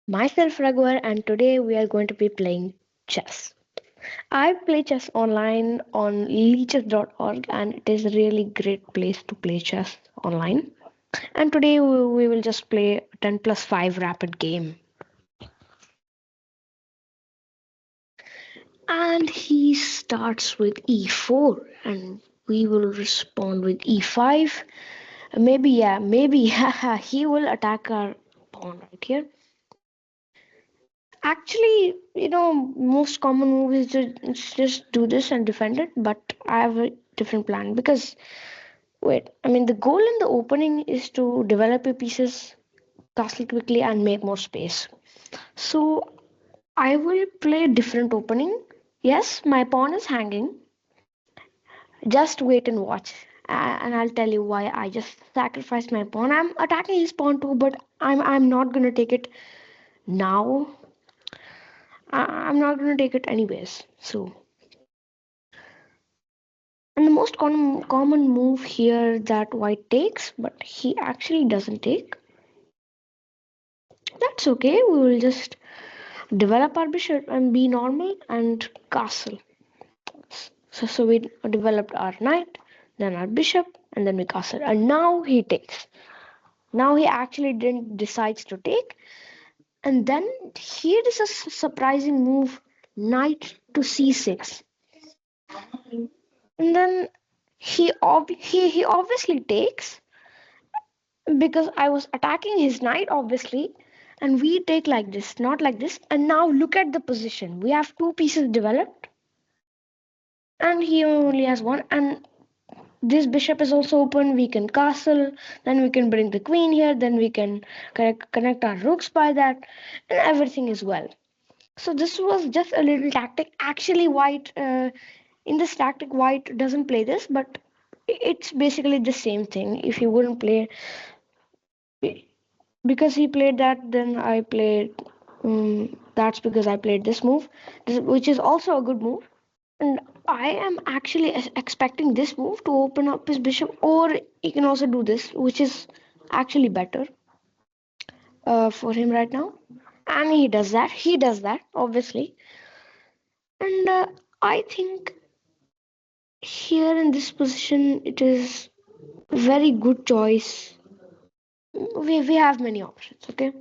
Myself Raghuvar, and today we are going to be playing chess. I play chess online on leeches.org, and it is a really great place to play chess online. And today we will just play 10 plus 5 rapid game. And he starts with e4, and we will respond with e5. Maybe he will attack our pawn right here. Actually, most common move is just do this and defend it, but I have a different plan because the goal in the opening is to develop your pieces castle quickly and make more space. So I will play a different opening. Yes, my pawn is hanging. Just wait and watch. And I'll tell you why I just sacrificed my pawn. I'm attacking his pawn too, but I'm not gonna take it now. I'm not gonna take it anyways. So, and the most common move here that white takes, but he actually doesn't take. That's okay. We will just develop our bishop and be normal and castle. So we developed our knight, then our bishop, and then we castle. And now he takes. Now he actually didn't decides to take. And then here is a surprising move, knight to c6. And then he obviously takes because I was attacking his knight, obviously, and we take like this, not like this. And now look at the position. We have two pieces developed, and he only has one. And this bishop is also open. We can castle, then we can bring the queen here, then we can connect our rooks by that, and everything is well. So this was just a little tactic. Actually, in this tactic, white doesn't play this, but it's basically the same thing. If you wouldn't play because he played that, then I played. That's because I played this move, which is also a good move. And I am actually expecting this move to open up his bishop, or he can also do this, which is actually better for him right now. And he does that. He does that, obviously. And I think here in this position, it is very good choice. We have many options. Okay,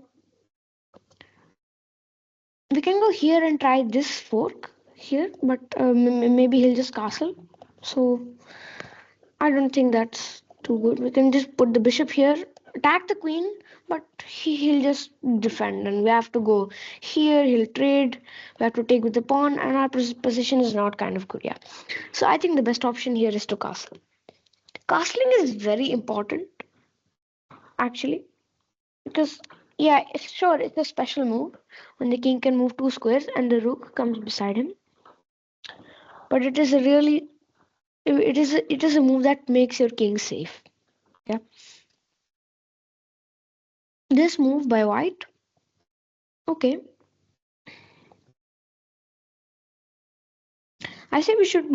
we can go here and try this fork here, but maybe he'll just castle. So I don't think that's too good. We can just put the bishop here, attack the queen, but he'll just defend, and we have to go here. He'll trade. We have to take with the pawn, and our position is not kind of good. Yeah. So I think the best option here is to castle. Castling is very important, actually, because yeah, it's a special move when the king can move two squares and the rook comes beside him. But it is a move that makes your king safe. Yeah. This move by white. Okay. I say we should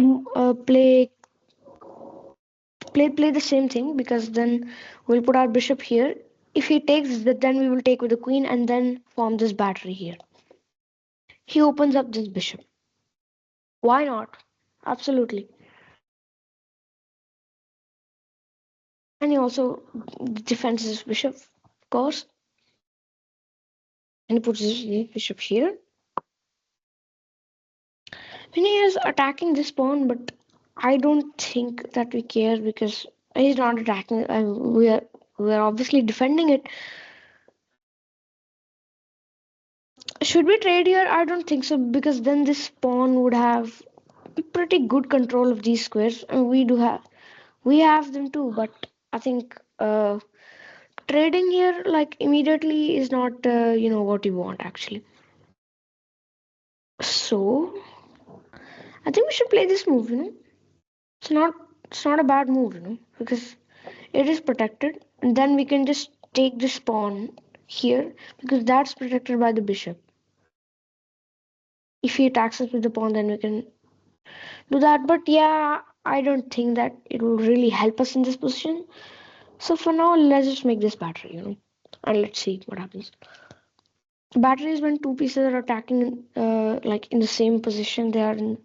play the same thing because then we'll put our bishop here. If he takes that, then we will take with the queen and then form this battery here. He opens up this bishop. Why not? Absolutely. And he also defends his bishop, of course. And he puts his bishop here. When he is attacking this pawn, but I don't think that we care because he's not attacking. We are obviously defending it. Should we trade here? I don't think so because then this pawn would have pretty good control of these squares, and we have them too. But I think trading here like immediately is not what you want actually. So I think we should play this move. It's not it's not a bad move, because it is protected, and then we can just take this pawn here because that's protected by the bishop. If he attacks us with the pawn, then we can do that. But yeah, I don't think that it will really help us in this position. So for now, let's just make this battery, and let's see what happens. Battery is when two pieces are attacking like in the same position. They are in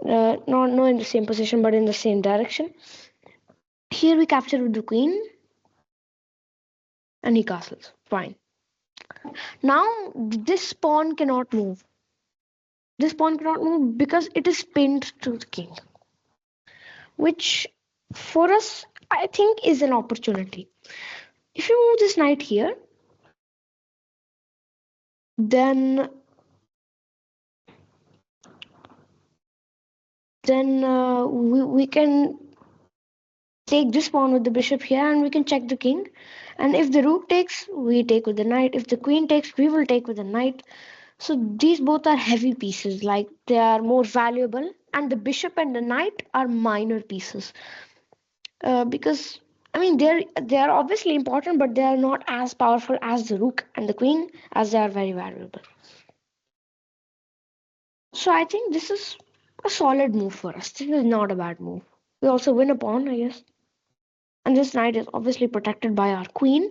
not in the same position, but in the same direction. Here we capture with the queen, and he castles. Fine. Now this pawn cannot move. This pawn cannot move because it is pinned to the king, which for us I think is an opportunity. If you move this knight here, then we can take this pawn with the bishop here, and we can check the king. And if the rook takes, we take with the knight. If the queen takes, we will take with the knight. So these both are heavy pieces, like they are more valuable, and the bishop and the knight are minor pieces. Because I mean they are obviously important, but they are not as powerful as the rook and the queen, as they are very valuable. So I think this is a solid move for us. This is not a bad move. We also win a pawn, I guess. And this knight is obviously protected by our queen.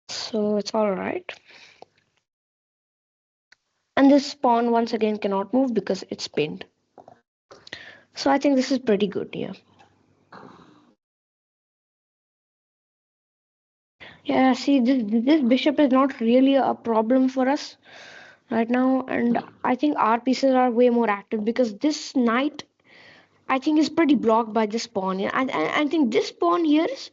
So it's alright. And this pawn once again cannot move because it's pinned. So I think this is pretty good here. Yeah, see, this bishop is not really a problem for us right now. And I think our pieces are way more active because this knight, I think, is pretty blocked by this pawn. Yeah? And I think this pawn here is,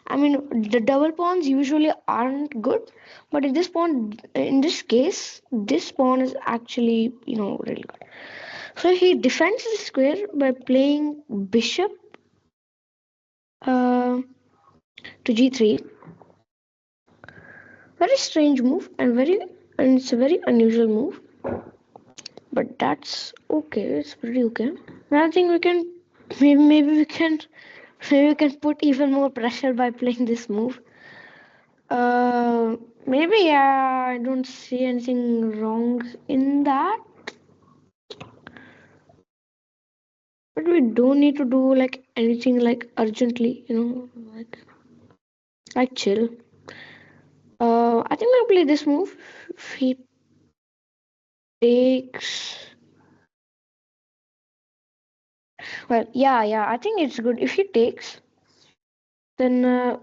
I mean, the double pawns usually aren't good, but in this case, this pawn is actually, really good. So he defends the square by playing bishop uh, to g3. Very strange move and it's a very unusual move, but that's okay. It's pretty okay. And I think we can maybe we can put even more pressure by playing this move. Uh, Maybe, yeah, I don't see anything wrong in that. But we don't need to do like anything like urgently, like chill. I think I'll play this move. If he takes, well, yeah, I think it's good. If he takes, then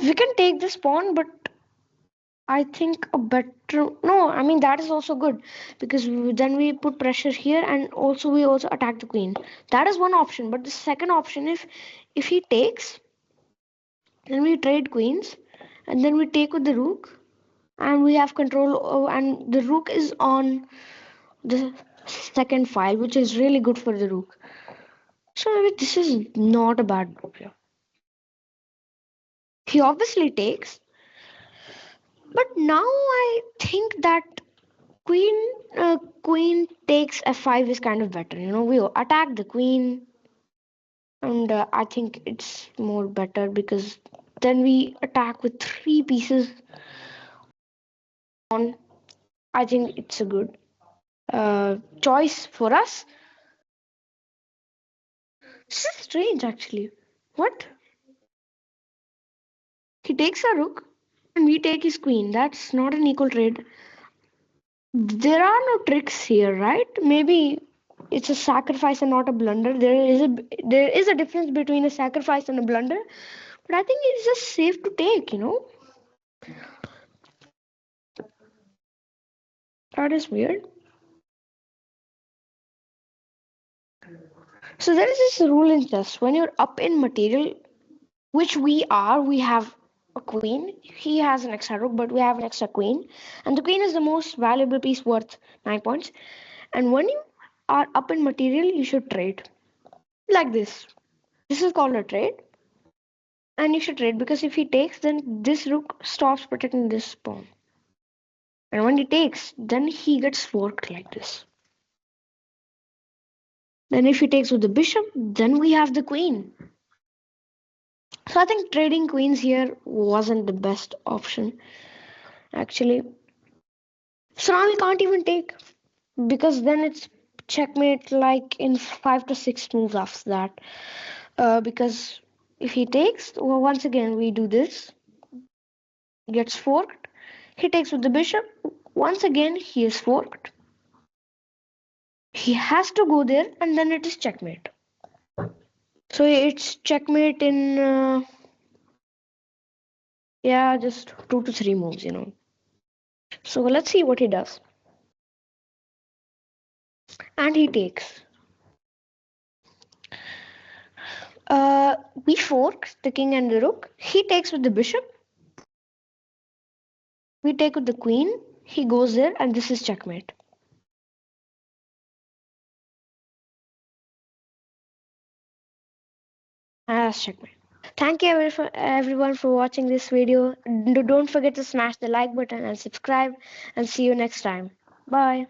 we can take this pawn, but I think a better, no, I mean that is also good because then we put pressure here, and also we also attack the queen. That is one option, but the second option, if he takes, then we trade queens, and then we take with the rook, and we have control, and the rook is on the second file, which is really good for the rook. So maybe this is not a bad move here. He obviously takes, but now I think that queen takes f5 is kind of better. We attack the queen, and I think it's more better because then we attack with three pieces on. I think it's a good choice for us. This is strange, actually. What? He takes a rook, and we take his queen. That's not an equal trade. There are no tricks here, right? Maybe it's a sacrifice and not a blunder. There is a difference between a sacrifice and a blunder, but I think it's just safe to take. That is weird. So there is this rule in chess: when you're up in material, which we have a queen. He has an extra rook, but we have an extra queen, and the queen is the most valuable piece worth 9 points. And when you are up in material, you should trade like this. This is called a trade. And you should trade because if he takes, then this rook stops protecting this pawn. And when he takes, then he gets forked like this. Then if he takes with the bishop, then we have the queen. So I think trading queens here wasn't the best option, actually. So now we can't even take because then it's checkmate like in 5 to 6 moves after that. Because if he takes, well, once again we do this. gets forked. He takes with the bishop. Once again, he is forked. He has to go there, and then it is checkmate. So it's checkmate in yeah, just 2 to 3 moves, you know. So let's see what he does. And he takes. We fork the king and the rook. He takes with the bishop. We take with the queen. He goes there, and this is checkmate. That's checkmate. Thank you everyone for watching this video. Don't forget to smash the like button and subscribe, and see you next time. Bye.